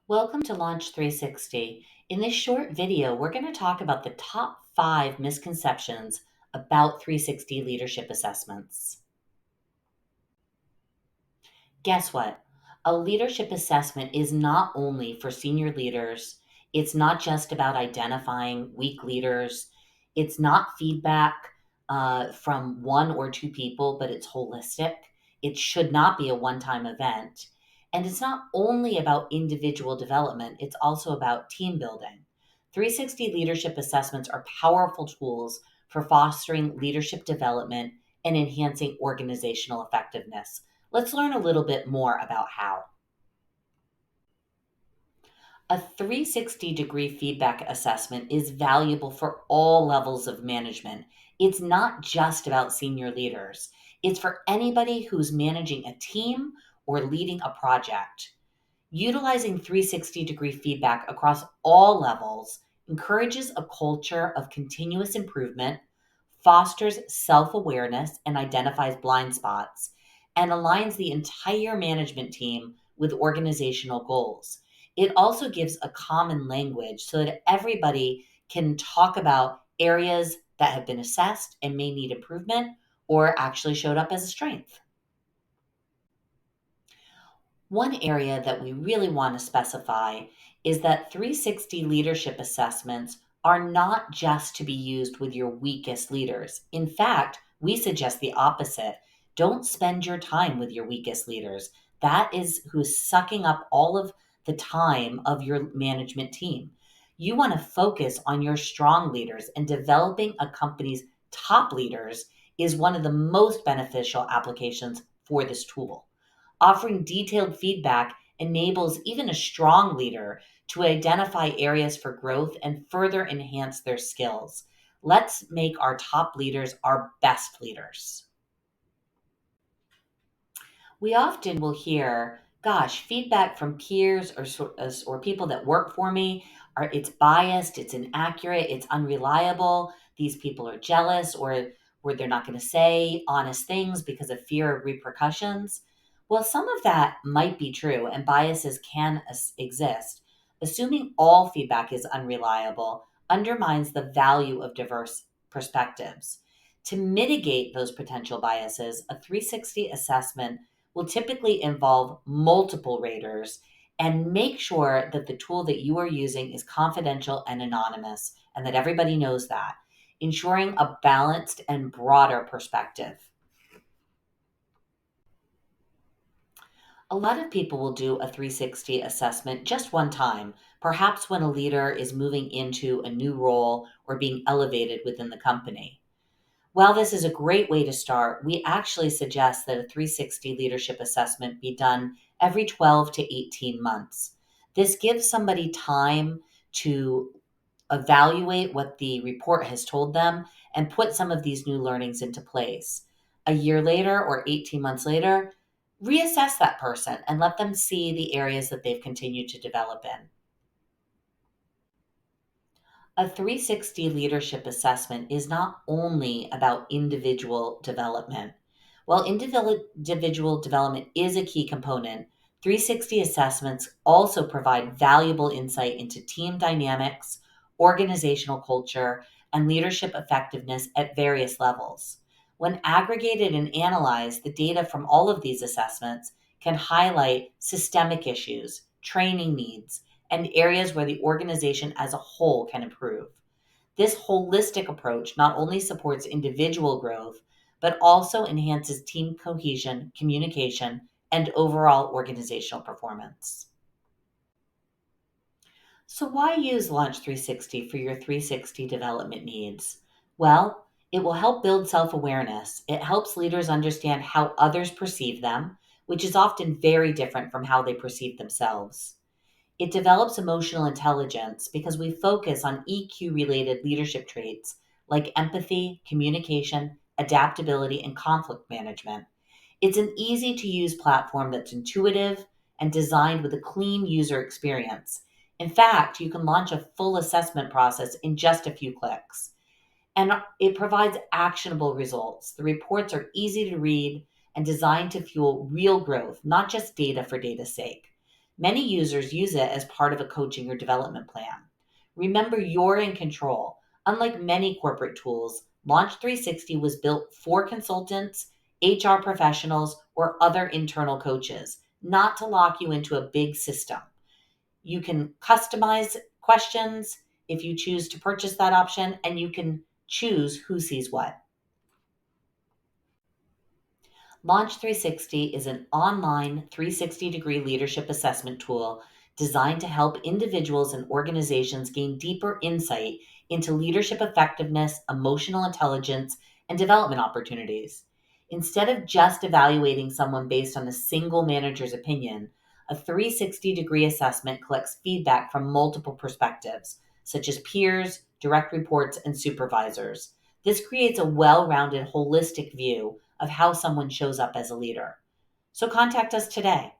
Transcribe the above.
Welcome to Launch 360. In this short video, we're going to talk about the top 5 misconceptions about 360 leadership assessments. Guess what? A leadership assessment is not only for senior leaders, it's not just about identifying weak leaders, it's not feedback from one or two people, but it's holistic. It should not be a one time event. And it's not only about individual development, it's also about team building. 360 leadership assessments are powerful tools for fostering leadership development and enhancing organizational effectiveness. Let's learn a little bit more about how. A 360-degree feedback assessment is valuable for all levels of management. It's not just about senior leaders, it's for anybody who's managing a team or leading a project. Utilizing 360-degree feedback across all levels encourages a culture of continuous improvement, fosters self awareness and identifies blind spots, and aligns the entire management team with organizational goals. It also gives a common language so that everybody can talk about areas that have been assessed and may need improvement or actually showed up as a strength. One area that we really want to specify is that 360 leadership assessments are not just to be used with your weakest leaders. In fact, we suggest the opposite. Don't spend your time with your weakest leaders. That is who is sucking up all of the time of your management team. You want to focus on your strong leaders, and developing a company's top leaders is one of the most beneficial applications for this tool. Offering detailed feedback enables even a strong leader to identify areas for growth and further enhance their skills. Let's make our top leaders our best leaders. We often will hear, gosh, feedback from peers or people that work for me are it's biased, it's inaccurate, it's unreliable. These people are jealous or they're not going to say honest things because of fear of repercussions. Well, some of that might be true and biases can exist. Assuming all feedback is unreliable undermines the value of diverse perspectives. To mitigate those potential biases, a 360 assessment will typically involve multiple raters and make sure that the tool that you are using is confidential and anonymous and that everybody knows that, ensuring a balanced and broader perspective. A lot of people will do a 360 assessment just one time, perhaps when a leader is moving into a new role or being elevated within the company. While this is a great way to start, we actually suggest that a 360 leadership assessment be done every 12 to 18 months. This gives somebody time to evaluate what the report has told them and put some of these new learnings into place. A year later or 18 months later, reassess that person and let them see the areas that they've continued to develop in. A 360 leadership assessment is not only about individual development. While individual development is a key component, 360 assessments also provide valuable insight into team dynamics, organizational culture, and leadership effectiveness at various levels. When aggregated and analyzed, the data from all of these assessments can highlight systemic issues, training needs, and areas where the organization as a whole can improve. This holistic approach not only supports individual growth, but also enhances team cohesion, communication, and overall organizational performance. So, why use Launch 360 for your 360 development needs? Well, it will help build self awareness. It helps leaders understand how others perceive them, which is often very different from how they perceive themselves. It develops emotional intelligence because we focus on EQ related leadership traits like empathy, communication, adaptability, and conflict management. It's an easy to use platform that's intuitive and designed with a clean user experience. In fact, you can launch a full assessment process in just a few clicks. And it provides actionable results. The reports are easy to read and designed to fuel real growth, not just data for data's sake. Many users use it as part of a coaching or development plan. Remember, you're in control. Unlike many corporate tools, Launch 360 was built for consultants, HR professionals, or other internal coaches, not to lock you into a big system. You can customize questions if you choose to purchase that option, and you can choose who sees what. Launch 360 is an online 360-degree leadership assessment tool designed to help individuals and organizations gain deeper insight into leadership effectiveness, emotional intelligence, and development opportunities. Instead of just evaluating someone based on a single manager's opinion, a 360-degree assessment collects feedback from multiple perspectives, such as peers, direct reports, and supervisors. This creates a well rounded, holistic view of how someone shows up as a leader. So contact us today.